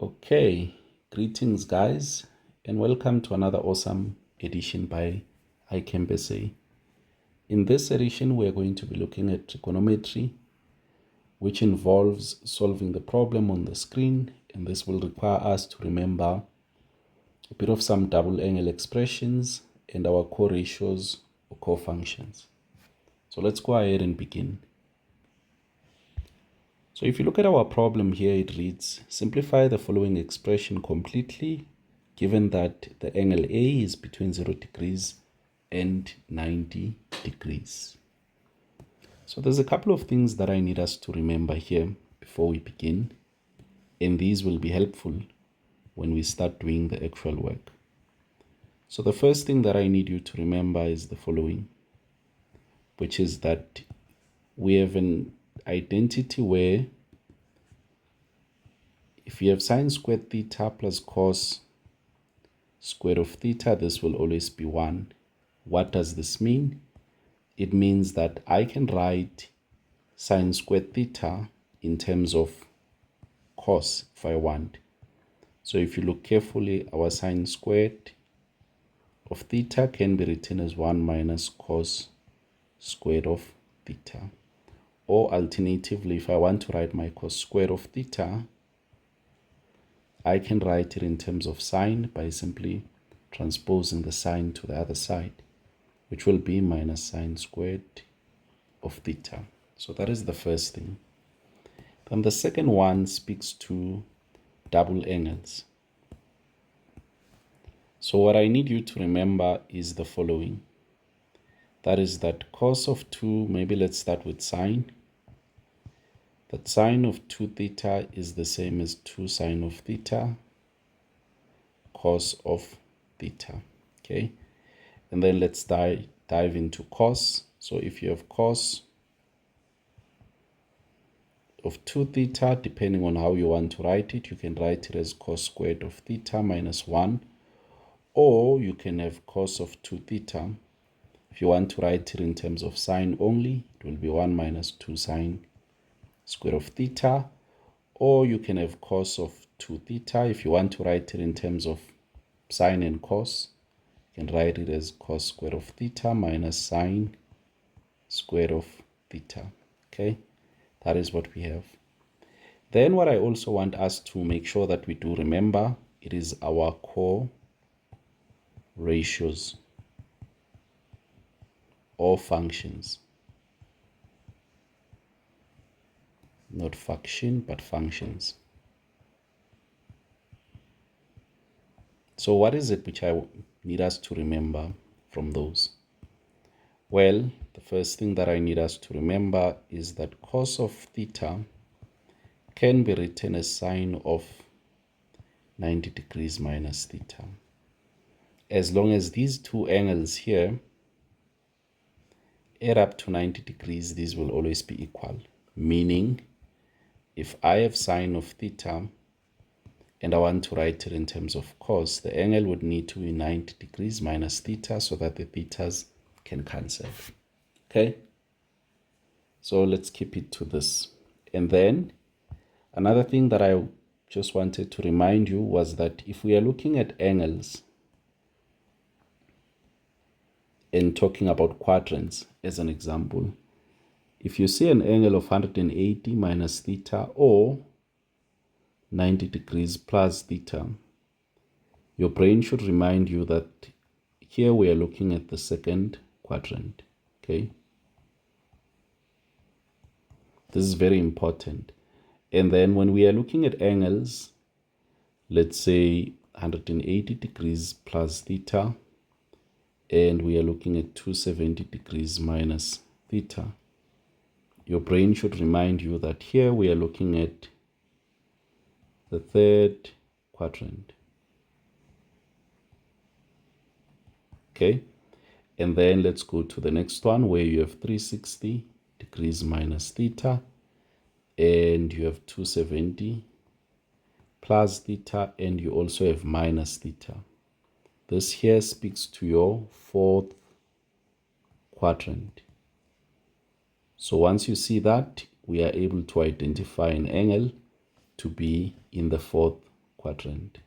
Okay, greetings guys, and welcome to another awesome edition by iCampSA. In this edition, we are going to be looking at trigonometry, which involves solving the problem on the screen, and this will require us to remember a bit of some double angle expressions and our core ratios or core functions. So let's go ahead and begin. So if you look at our problem here, it reads, simplify the following expression completely, given that the angle A is between 0 degrees and 90 degrees. So there's a couple of things that I need us to remember here before we begin, and these will be helpful when we start doing the actual work. So the first thing that I need you to remember is the following, which is that we have an identity where if you have sine squared theta plus cos squared of theta, this will always be 1. What does this mean? It means that I can write sine squared theta in terms of cos if I want. So if you look carefully, our sine squared of theta can be written as 1 minus cos squared of theta. Or alternatively, if I want to write my cos squared of theta, I can write it in terms of sine by simply transposing the sine to the other side, which will be minus sine squared of theta. So that is the first thing. Then the second one speaks to double angles. So what I need you to remember is the following. That is that cos of 2, maybe let's start with sine. That sine of 2 theta is the same as 2 sine of theta cos of theta. Okay, and then let's dive into cos. So if you have cos of 2 theta, depending on how you want to write it, you can write it as cos squared of theta minus 1, or you can have cos of 2 theta. If you want to write it in terms of sine only, it will be 1 minus 2 sine square of theta, or you can have cos of 2 theta. If you want to write it in terms of sine and cos, you can write it as cos square of theta minus sine square of theta. Okay, that is what we have. Then what I also want us to make sure that we do remember, it is our core ratios or functions. Not function, but functions. So what is it which I need us to remember from those? Well, the first thing that I need us to remember is that cos of theta can be written as sine of 90 degrees minus theta. As long as these two angles here add up to 90 degrees, these will always be equal. Meaning, if I have sine of theta and I want to write it in terms of cos, the angle would need to be 90 degrees minus theta so that the thetas can cancel. Okay? So let's keep it to this. And then another thing that I just wanted to remind you was that if we are looking at angles and talking about quadrants as an example, if you see an angle of 180 minus theta or 90 degrees plus theta, your brain should remind you that here we are looking at the second quadrant. Okay, this is very important. And then when we are looking at angles, let's say 180 degrees plus theta, and we are looking at 270 degrees minus theta, your brain should remind you that here we are looking at the third quadrant. Okay, and then let's go to the next one where you have 360 degrees minus theta, and you have 270 plus theta, and you also have minus theta. This here speaks to your fourth quadrant. So once you see that, we are able to identify an angle to be in the fourth quadrant.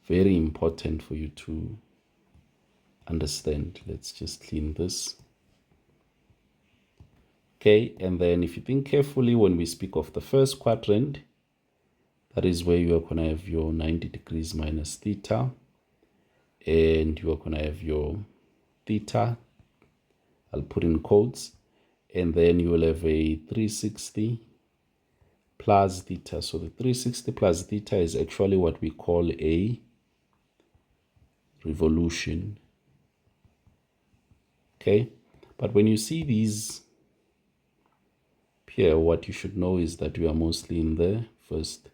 Very important for you to understand. Let's just clean this. Okay, and then if you think carefully, when we speak of the first quadrant, that is where you are going to have your 90 degrees minus theta, and you are going to have your theta, I'll put in quotes, and then you will have a 360 plus theta. So the 360 plus theta is actually what we call a revolution. Okay, but when you see these here, what you should know is that we are mostly in the first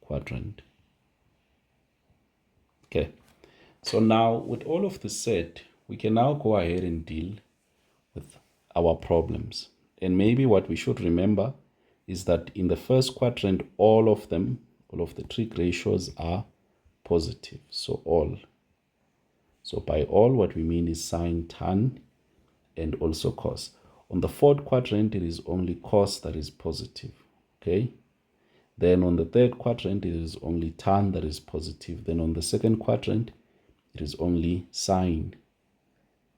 quadrant. Okay, so now with all of this said, we can now go ahead and deal with our problems. And maybe what we should remember is that in the first quadrant, all of the trig ratios are positive. So all. So by all, what we mean is sine, tan, and also cos. On the fourth quadrant, it is only cos that is positive. Okay. Then on the third quadrant, it is only tan that is positive. Then on the second quadrant, it is only sine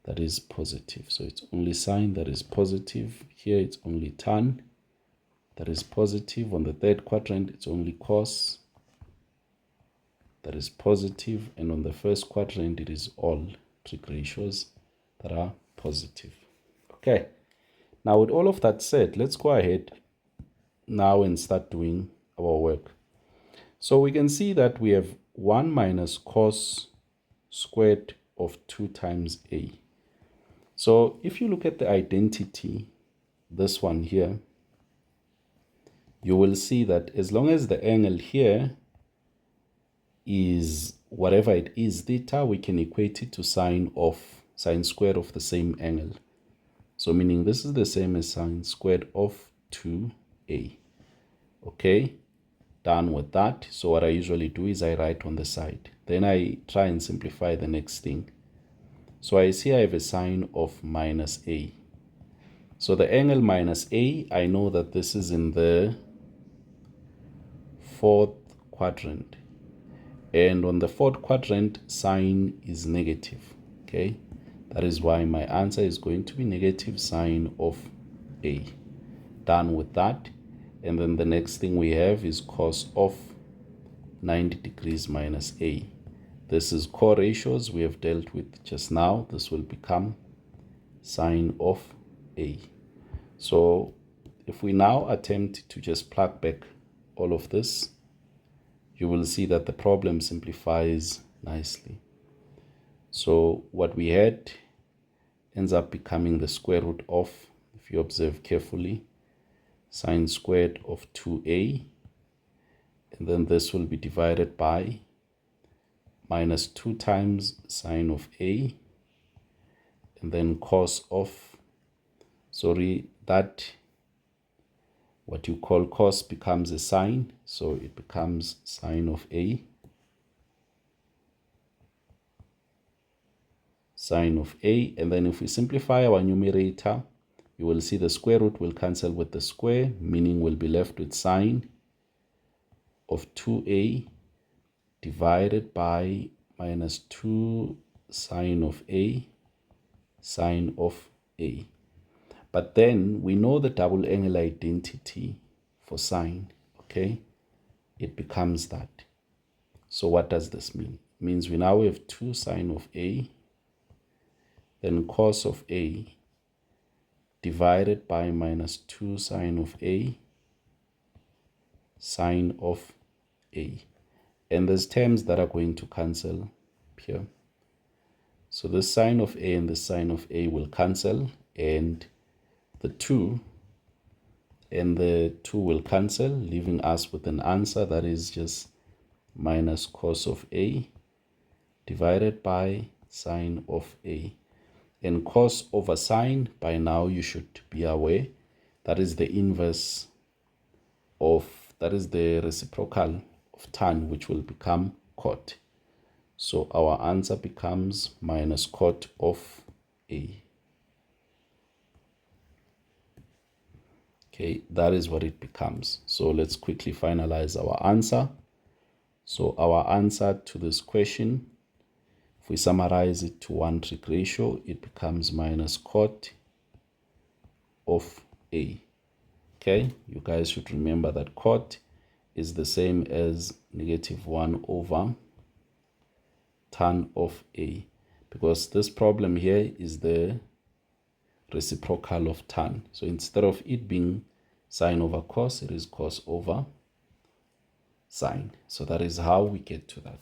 that is positive. So it's only sine that is positive. Here it's only tan that is positive. On the third quadrant, it's only cos that is positive. And on the first quadrant, it is all trig ratios that are positive. Okay. Now with all of that said, let's go ahead now and start doing our work. So we can see that we have 1 minus cos squared of 2 times a. So if you look at the identity, this one here, you will see that as long as the angle here is whatever it is, theta, we can equate it to sine squared of the same angle. So meaning this is the same as sine squared of 2a. Okay, done with that. So what I usually do is I write on the side. Then I try and simplify the next thing. So I see I have a sine of minus a. So the angle minus a, I know that this is in the fourth quadrant. And on the fourth quadrant, sine is negative. Okay, that is why my answer is going to be negative sine of a. Done with that. And then the next thing we have is cos of 90 degrees minus a. This is co-ratios we have dealt with just now. This will become sine of a. So if we now attempt to just plug back all of this, you will see that the problem simplifies nicely. So what we had ends up becoming the square root of, if you observe carefully, sine squared of 2a, and then this will be divided by minus 2 times sine of a, and then cos of, that what you call cos becomes a sine, so it becomes sine of a, and then if we simplify our numerator, you will see the square root will cancel with the square, meaning we'll be left with sine of 2a divided by minus 2 sine of a, sine of a. But then we know the double angle identity for sine, okay? It becomes that. So what does this mean? It means we now have 2 sine of a, then cos of a divided by minus 2 sine of a, sine of a. And there's terms that are going to cancel here. So the sine of a and the sine of a will cancel, and the 2 and the 2 will cancel, leaving us with an answer that is just minus cos of a divided by sine of a. And cos over sine, by now you should be aware, that is the inverse of, that is the reciprocal of tan, which will become cot. So our answer becomes minus cot of a. Okay, that is what it becomes. So let's quickly finalize our answer. So our answer to this question, if we summarize it to 1 trig ratio, it becomes minus cot of A. Okay, you guys should remember that cot is the same as negative 1 over tan of A, because this problem here is the reciprocal of tan. So instead of it being sine over cos, it is cos over sine. So that is how we get to that.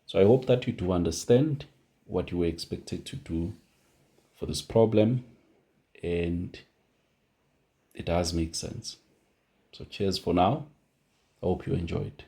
So I hope that you do understand what you were expected to do for this problem, and it does make sense. So cheers for now. I hope you enjoyed.